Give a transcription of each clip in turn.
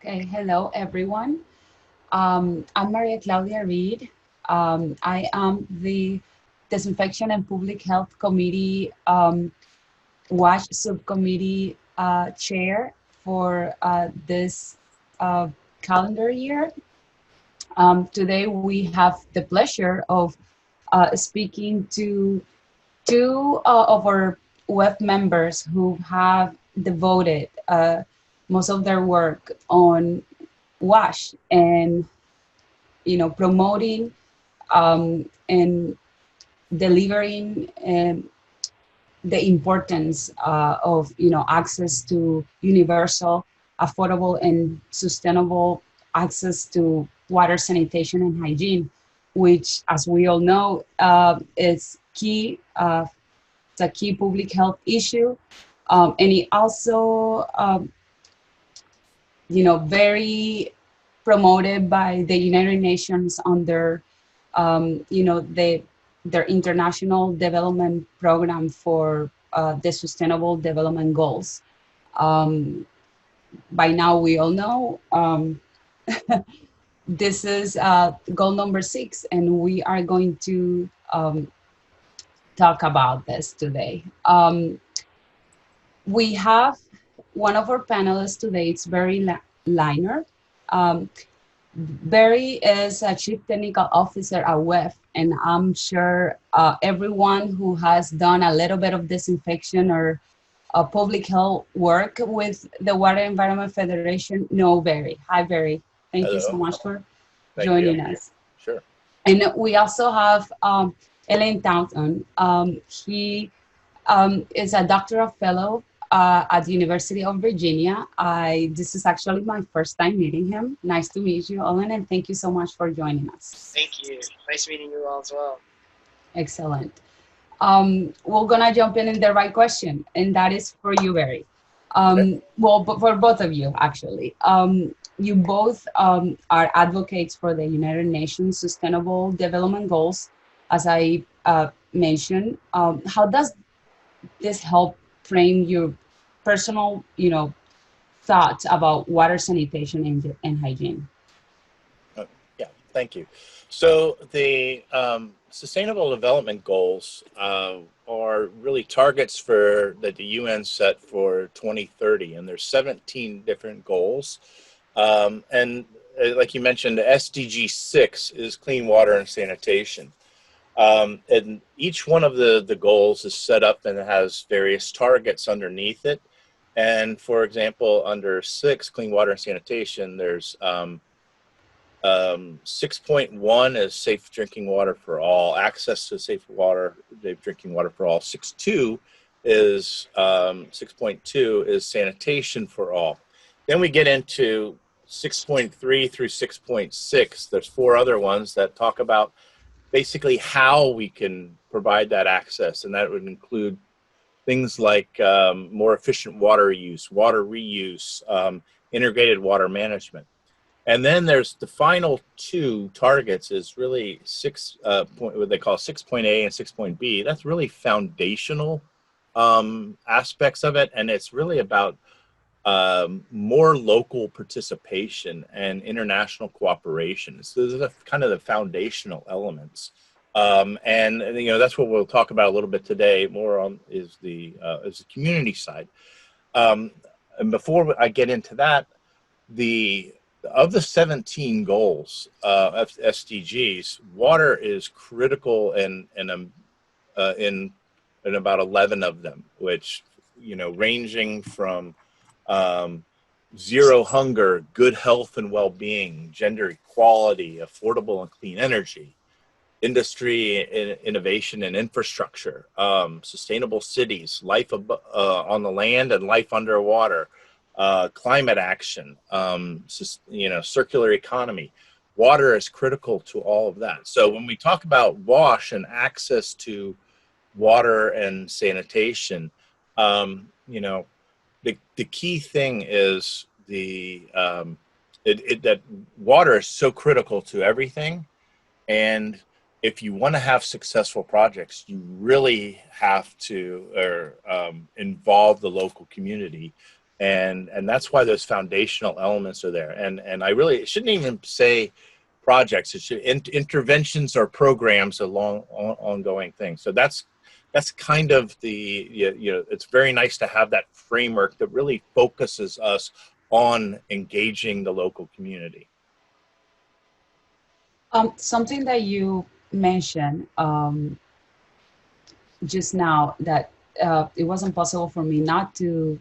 Okay, hello everyone. I'm Maria Claudia Reed. I am the Disinfection and Public Health Committee WASH Subcommittee Chair for this uh, calendar year. Today we have the pleasure of speaking to two of our web members who have devoted most of their work on WASH and promoting and delivering the importance of access to universal, affordable, and sustainable access to water, sanitation, and hygiene, which, as we all know, is key. It's a key public health issue, and it also, very promoted by the United Nations under, their international development program for the Sustainable Development Goals. Um, by now, we all know this is goal number 6, and we are going to talk about this today. We have one of our panelists today. It's Barry Liner. Um, Barry is a Chief Technical Officer at WEF, and I'm sure everyone who has done a little bit of disinfection or public health work with the Water Environment Federation know Barry. Hi, Barry. Thank you so Hello. much for Thank you. joining us. Sure. And we also have Elaine Townsend. He is a doctoral fellow at the University of Virginia. This is actually my first time meeting him. Nice to meet you, Ellen, and thank you so much for joining us. Thank you. Nice meeting you all as well. Excellent. We're gonna jump in the right question, and that is for you, Barry. Okay. Well, but for both of you, actually. You both are advocates for the United Nations Sustainable Development Goals, as I mentioned. How does this help frame your personal, thoughts about water sanitation and hygiene? Yeah. Thank you. So the Sustainable Development Goals are really targets for that the UN set for 2030, and there's 17 different goals. And like you mentioned, the SDG 6 is clean water and sanitation. And each one of the goals is set up and has various targets underneath it. And for example, under 6, clean water and sanitation, there's 6.1 is safe drinking water for all, access to safe drinking water for all. 6.2 is 6.2 is sanitation for all. Then we get into 6.3 through 6.6. There's 4 other ones that talk about basically how we can provide that access, and that would include things like more efficient water use, water reuse, integrated water management. And then there's the final 2 targets is really what they call 6.A and 6.B. That's really foundational aspects of it, and it's really about more local participation and international cooperation. So those are kind of the foundational elements. And that's what we'll talk about a little bit today. More on is the community side. And before I get into that, of the 17 goals of SDGs, water is critical in about 11 of them, which ranging from zero hunger, good health and well-being, gender equality, affordable and clean energy, industry, innovation and infrastructure, sustainable cities, life on the land and life underwater, climate action, circular economy. Water is critical to all of that. So when we talk about WASH and access to water and sanitation, the key thing is that water is so critical to everything, and if you want to have successful projects, you really have to involve the local community and that's why those foundational elements are there. And I really shouldn't even say projects. It should interventions or programs, along ongoing things. So that's kind of the, it's very nice to have that framework that really focuses us on engaging the local community. Something that you mentioned just now, that it wasn't possible for me not to,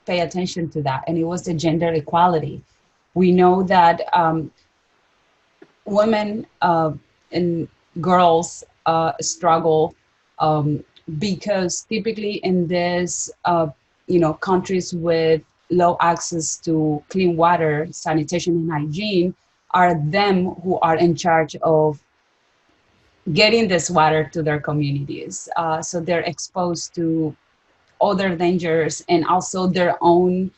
pay attention to that, and it was the gender equality. We know that women and girls struggle because typically in this, countries with low access to clean water, sanitation, and hygiene, are them who are in charge of getting this water to their communities. So they're exposed to other dangers and also their own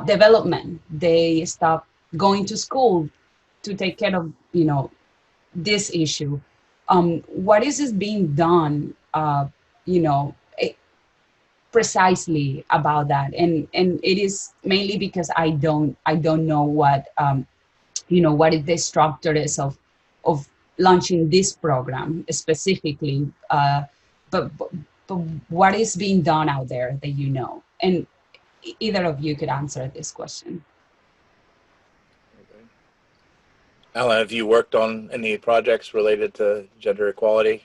development. They stop going to school to take care of, this issue. What is being done, you know, eh, precisely about that? And it is mainly because I don't know what, what is the structure is of launching this program specifically. But what is being done out there that you know? And either of you could answer this question. Alan, have you worked on any projects related to gender equality?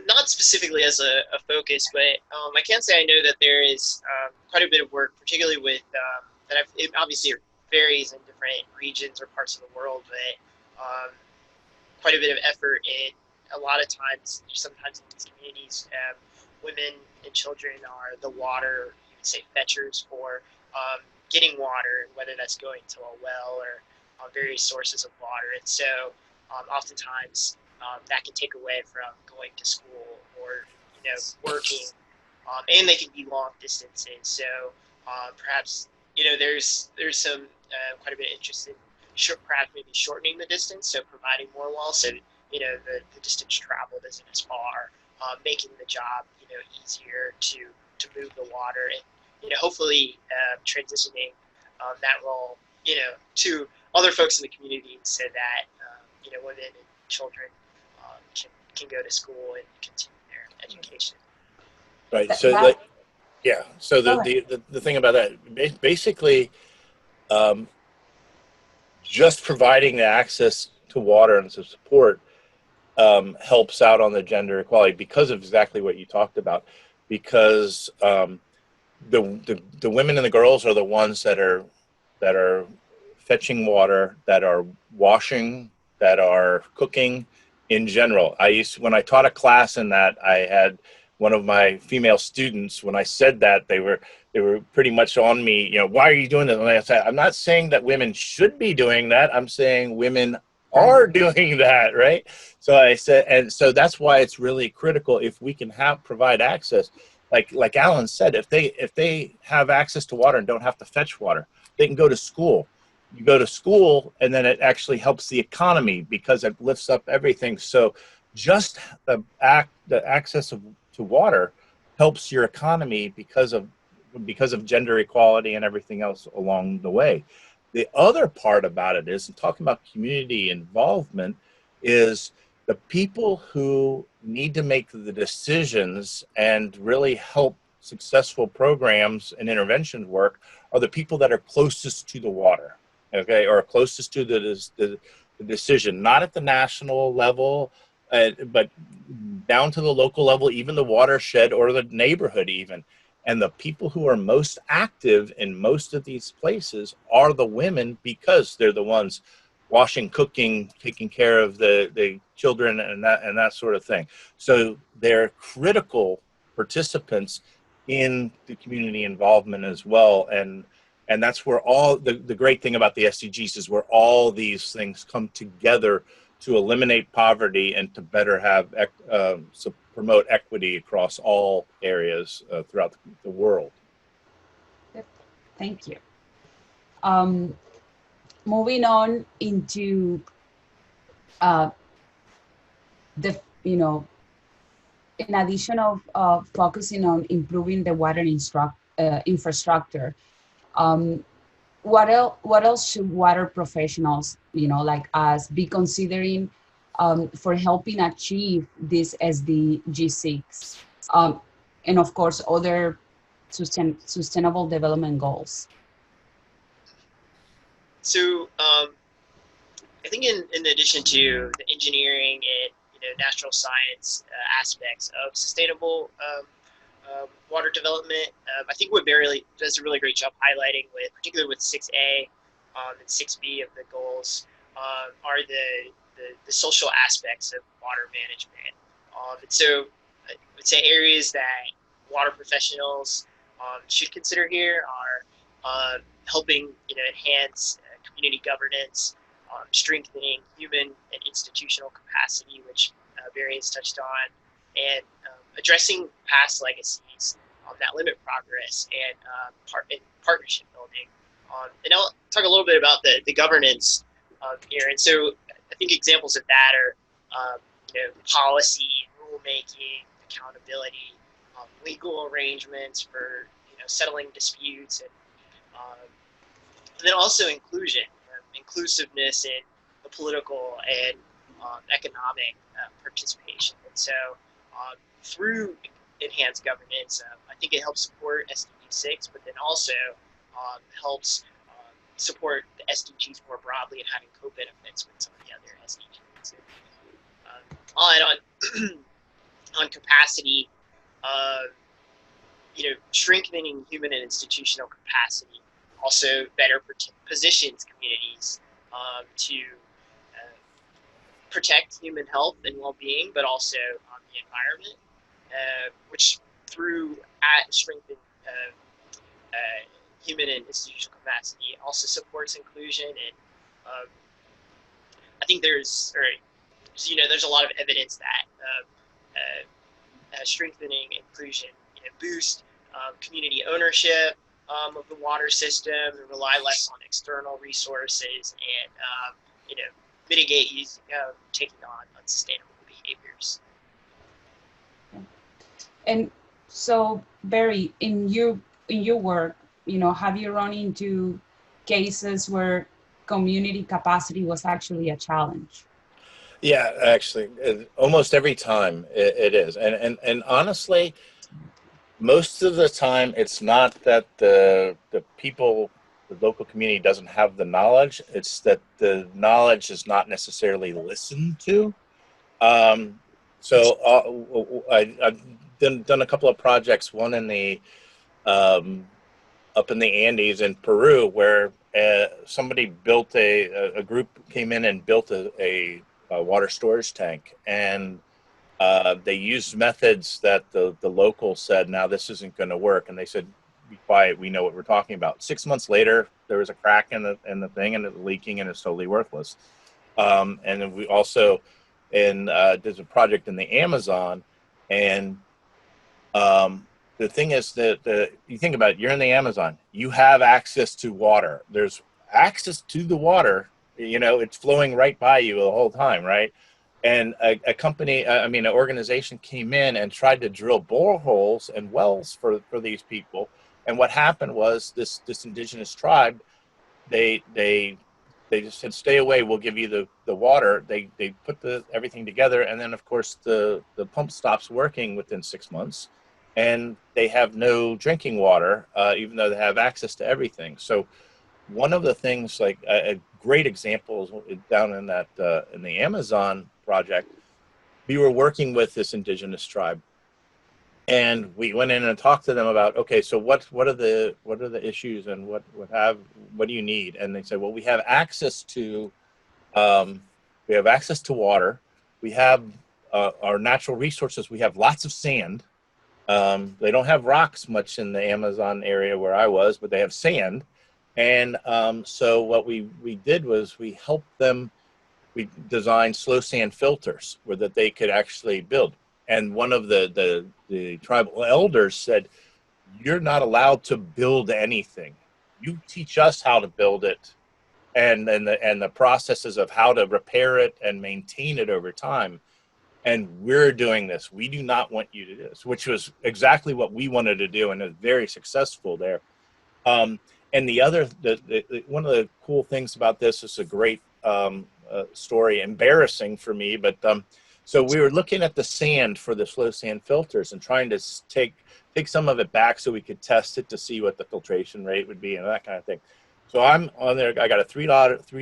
Not specifically as a focus, but I can say I know that there is quite a bit of work, particularly with it obviously varies in different regions or parts of the world, but quite a bit of effort in a lot of times, sometimes in these communities, women and children are the water, you would say, fetchers for getting water, whether that's going to a well or various sources of water. And so oftentimes that can take away from going to school or working, and they can be long distances. So perhaps there's some quite a bit of interest in perhaps maybe shortening the distance, so providing more walls, so the distance traveled isn't as far, making the job easier to move the water, and hopefully transitioning that role to other folks in the community, so that women and children can go to school and continue their education. Right. So like, yeah. So the thing about that, basically, just providing the access to water and some support helps out on the gender equality because of exactly what you talked about. Because the women and the girls are the ones that are fetching water, that are washing, that are cooking in general. When I taught a class in that, I had one of my female students, when I said that, they were pretty much on me, why are you doing this? And I said, I'm not saying that women should be doing that. I'm saying women are doing that, right? So I said, and so that's why it's really critical if we can provide access. Like Alan said, if they have access to water and don't have to fetch water, they can go to school. You go to school, and then it actually helps the economy because it lifts up everything. So just the access to water helps your economy because of gender equality and everything else along the way. The other part about it is, talking about community involvement, is the people who need to make the decisions and really help successful programs and interventions work are the people that are closest to the water, okay, or closest to the decision, not at the national level, but down to the local level, even the watershed or the neighborhood even. And the people who are most active in most of these places are the women, because they're the ones washing, cooking, taking care of the children and that sort of thing. So they're critical participants in the community involvement as well. And that's where all the great thing about the SDGs is, where all these things come together to eliminate poverty and to better have promote equity across all areas throughout the world. Thank you. Moving on into the, in addition of focusing on improving the water infrastructure. Um, what else should water professionals, like us, be considering for helping achieve this SDG 6, and of course other sustainable development goals? So I think in addition to the engineering and natural science aspects of sustainable water development, I think what Barry does a really great job highlighting with, particularly with 6A and 6B of the goals, are the social aspects of water management. And so I would say areas that water professionals should consider here are helping enhance community governance, strengthening human and institutional capacity, which Barry has touched on, and addressing past legacies that limit progress, and partnership building. And I'll talk a little bit about the governance here. And so I think examples of that are policy, rulemaking, accountability, legal arrangements for settling disputes, and then also inclusion, inclusiveness in the political and economic participation. And so through enhanced governance, I think it helps support SDG 6, but then also helps support the SDGs more broadly and having co-benefits with some of the other SDGs. I'll add on capacity, strengthening human and institutional capacity also better positions communities to protect human health and well-being, but also the environment, which through strengthened human and institutional capacity also supports inclusion. And I think there's a lot of evidence that strengthening inclusion boost community ownership of the water system, and rely less on external resources, and mitigate taking on unsustainable behaviors. And so, Barry, in your work, have you run into cases where community capacity was actually a challenge? Yeah, actually, almost every time it is, and honestly, most of the time it's not that the people, the local community doesn't have the knowledge. It's that the knowledge is not necessarily listened to. So I've done a couple of projects. One in the up in the Andes in Peru, where somebody built a group came in and built a water storage tank, and they used methods that the locals said, now this isn't going to work. And they said, be quiet, we know what we're talking about. 6 months later, there was a crack in the thing, and it's leaking, and it's totally worthless. And then we also did a project in the Amazon, and the thing is that you think about it, you're in the Amazon, you have access to water. There's access to the water, it's flowing right by you the whole time, right? And a company, an organization came in and tried to drill boreholes and wells for these people. And what happened was this indigenous tribe, they just said, stay away, we'll give you the water. They put everything together, and then of course the pump stops working within 6 months, and they have no drinking water, even though they have access to everything. So one of the things, like a great example is down in that in the Amazon project, we were working with this indigenous tribe, and we went in and talked to them about, okay, so what are the issues, and what do you need? And they said, well, we have access to water, we have our natural resources, we have lots of sand. They don't have rocks much in the Amazon area where I was, but they have sand. And so what we did was we helped them. We designed slow sand filters where that they could actually build. And one of the tribal elders said, "You're not allowed to build anything. You teach us how to build it, and the processes of how to repair it and maintain it over time." and we're doing this. We do not want you to do this, which was exactly what we wanted to do, and it was very successful there. And one of the cool things about this is a great story, embarrassing for me, but so we were looking at the sand for the slow sand filters and trying to take some of it back so we could test it to see what the filtration rate would be and that kind of thing. So I'm on there. I got a 3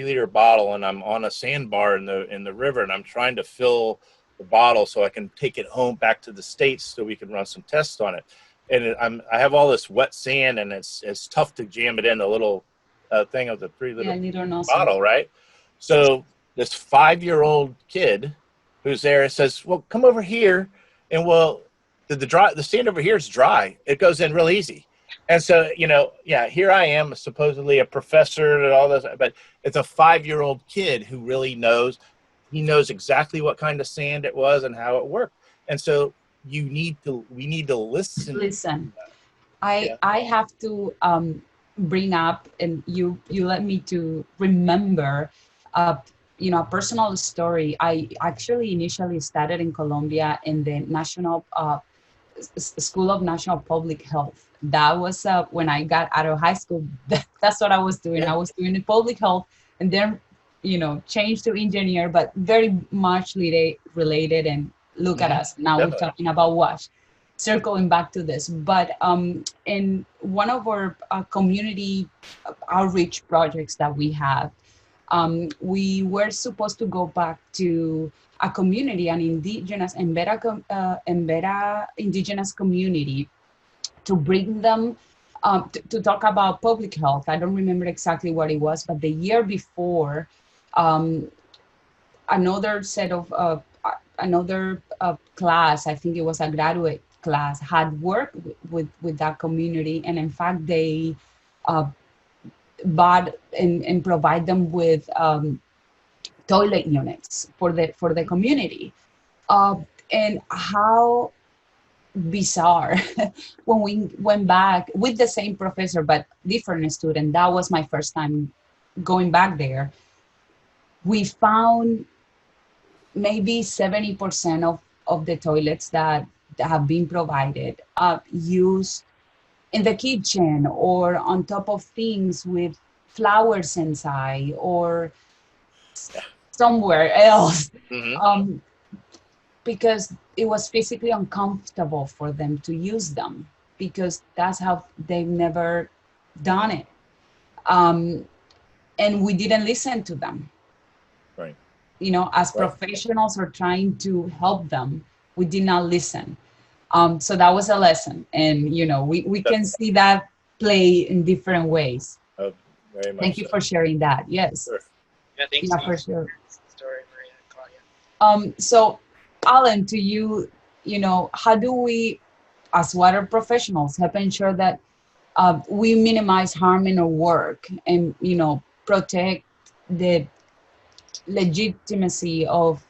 liter bottle, and I'm on a sandbar in the river, and I'm trying to fill the bottle so I can take it home back to the States so we can run some tests on it. And I have all this wet sand, and it's tough to jam it in the little thing of the 3 liter Yeah, little nozzle. bottle, right? So this 5-year-old kid who's there says, "Well, come over here, and the sand over here is dry. It goes in real easy." And so, here I am, supposedly a professor and all this, but it's a 5-year-old kid who really knows. He knows exactly what kind of sand it was and how it worked. And so we need to listen. Listen, Yeah. I have to bring up, and you let me to remember, a personal story. I actually initially started in Colombia in the National School of National Public Health. That was when I got out of high school. That's what I was doing. Yeah. I was doing public health, and then changed to engineer, but very much related. And look at us now. Definitely. We're talking about WASH. Circling back to this, but in one of our community outreach projects that we have, we were supposed to go back to a community, an indigenous Embera indigenous community, to bring them to talk about public health. I don't remember exactly what it was, but the year before, um, another set of another class, I think it was a graduate class, had worked with that community, and in fact they uh, bought and provide them with toilet units for the community. Uh, and how bizarre when we went back with the same professor but different student. That was my first time going back there. We found maybe 70% of the toilets that have been provided used in the kitchen or on top of things with flowers inside or somewhere else, because it was physically uncomfortable for them to use them, because that's how they've never done it. And we didn't listen to them. Right. As professionals are trying to help them, we did not listen. So that was a lesson. And, we can see that play in different ways. Oh, very much. Thank you for sharing that. Yes. Sure. Yeah, thanks. Yeah, for sure. Story, Maria and Claudia. So, Alan, to you, how do we, as water professionals, help ensure that we minimize harm in our work and, protect the legitimacy of,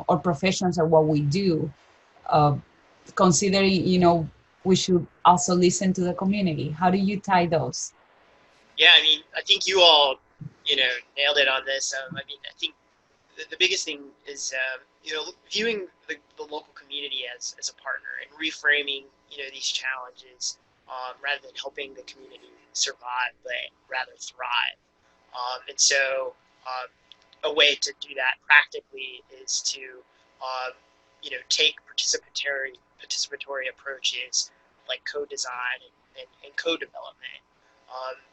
our professions or what we do, considering, we should also listen to the community? How do you tie those? Yeah, I think you all, nailed it on this. I think the biggest thing is, viewing the local community as a partner and reframing, these challenges, rather than helping the community survive, but rather thrive. And so a way to do that practically is to, take participatory approaches like co-design and co-development.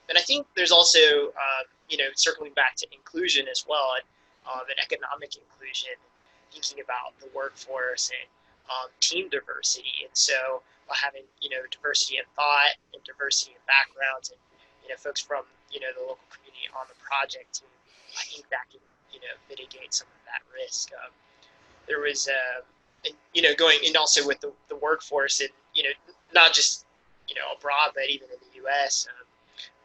And I think there's also, circling back to inclusion as well, and economic inclusion, thinking about the workforce and team diversity. And so by having, diversity in thought and diversity in backgrounds and, folks from, the local community on the project team, I think that can, mitigate some of that risk. There was, going and also with the workforce and, not just, abroad, but even in the U.S.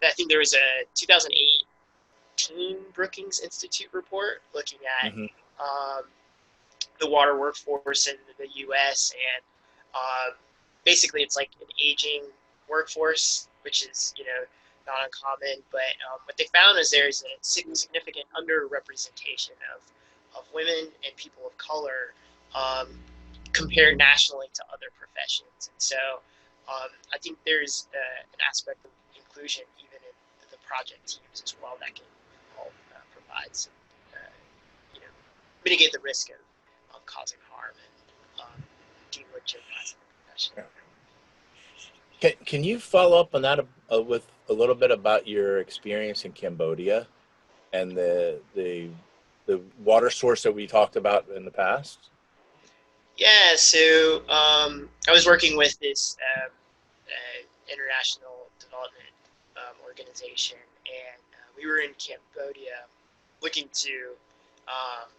I think there was a 2018 Brookings Institute report looking at the water workforce in the U.S. and basically it's like an aging workforce, which is not uncommon. But what they found is there's a significant underrepresentation of women and people of color um, compared nationally to other professions. And so I think there's an aspect of inclusion even in the project teams as well that can help provide some, you know, mitigate the risk of causing harm and delegitimizing the profession. Can you follow up on that with a little bit about your experience in Cambodia and the water source that we talked about in the past? Yeah, so I was working with this international development organization, and we were in Cambodia looking to um,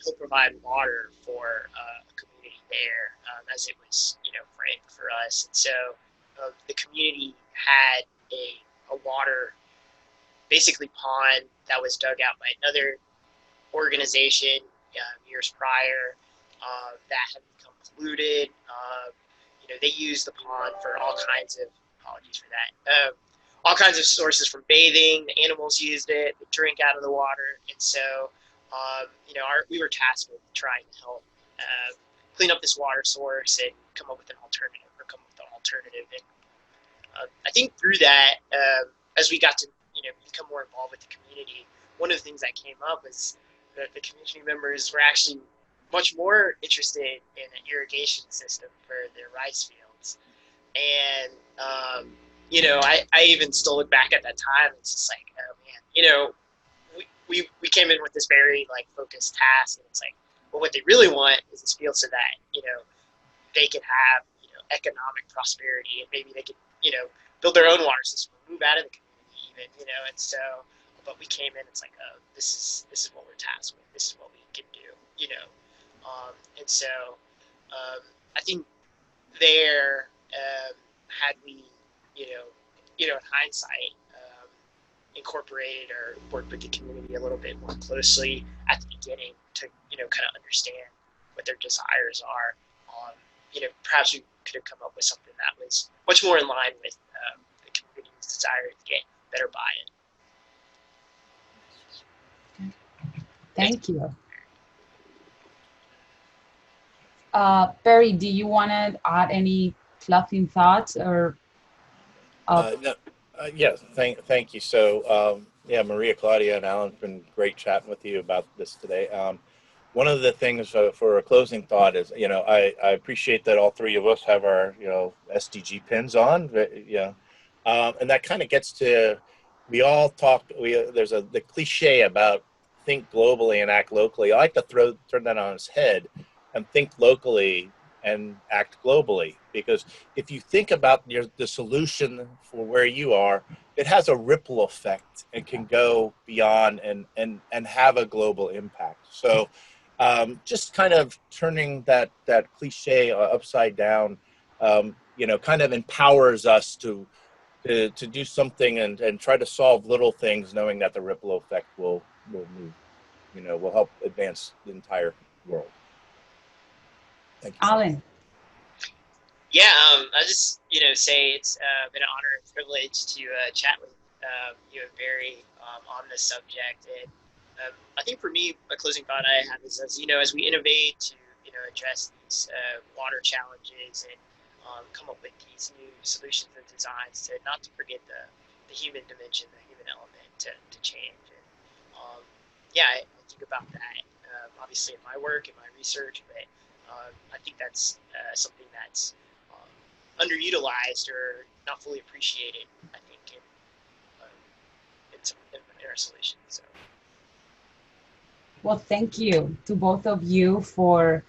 help provide water for a community there, as it was, framed for us. And so the community had a water, basically pond that was dug out by another organization years prior that had become polluted. They used the pond for all kinds of, apologies for that, all kinds of sources from bathing. The animals used it, they drink out of the water. And so, we were tasked with trying to help clean up this water source and come up with an alternative, And I think through that, as we got to, become more involved with the community, one of the things that came up was that the community members were actually much more interested in an irrigation system for their rice fields. And, I even still look back at that time. It's just like, oh man, we came in with this very focused task, and it's like, well, what they really want is this field so that, they could have, economic prosperity, and maybe they could, build their own water system, move out of the community even, and so, but we came in, it's like, oh, this is what we're tasked with. This is what we can do. And so I think there, had we, in hindsight, incorporated or worked with the community a little bit more closely at the beginning to, kind of understand what their desires are, perhaps we could have come up with something that was much more in line with the community's desire to get better buy-in. Thank you. Barry, do you want to add any closing thoughts or? No, yes, thank you. So, Maria, Claudia, and Alan, it's been great chatting with you about this today. One of the things for a closing thought is, I appreciate that all three of us have our, SDG pins on, and that kind of gets to, we all talk, there's the cliche about think globally and act locally. I like to turn that on its head and think locally and act globally, because if you think about the solution for where you are, it has a ripple effect and can go beyond and have a global impact. So just kind of turning that cliche upside down, kind of empowers us to do something and try to solve little things, knowing that the ripple effect will move, will help advance the entire world. Thank you. Alan. Yeah, I just say it's been an honor and privilege to chat with you and Barry on this subject. And I think for me, a closing thought I have is, as we innovate to address these water challenges and come up with these new solutions and designs, to not to forget the human dimension, the human element to change. And I think about that obviously in my work, in my research, but I think that's something that's underutilized or not fully appreciated, I think, in our solutions. So. Well, thank you to both of you for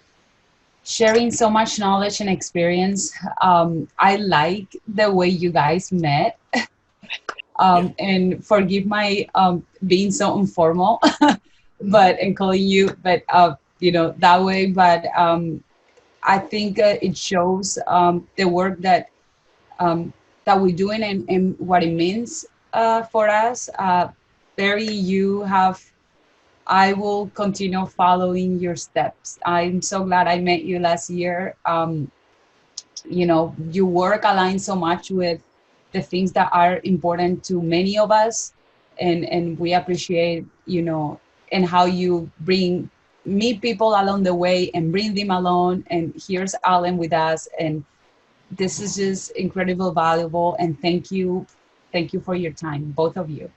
sharing so much knowledge and experience. I like the way you guys met. And forgive my being so informal, and calling you, that way. But I think it shows the work that we're doing and what it means for us. Barry, I will continue following your steps. I'm so glad I met you last year. Your work aligns so much with the things that are important to many of us, and we appreciate, and how you bring meet people along the way and bring them along. And here's Alan with us. And this is just incredible, valuable. And thank you for your time, both of you.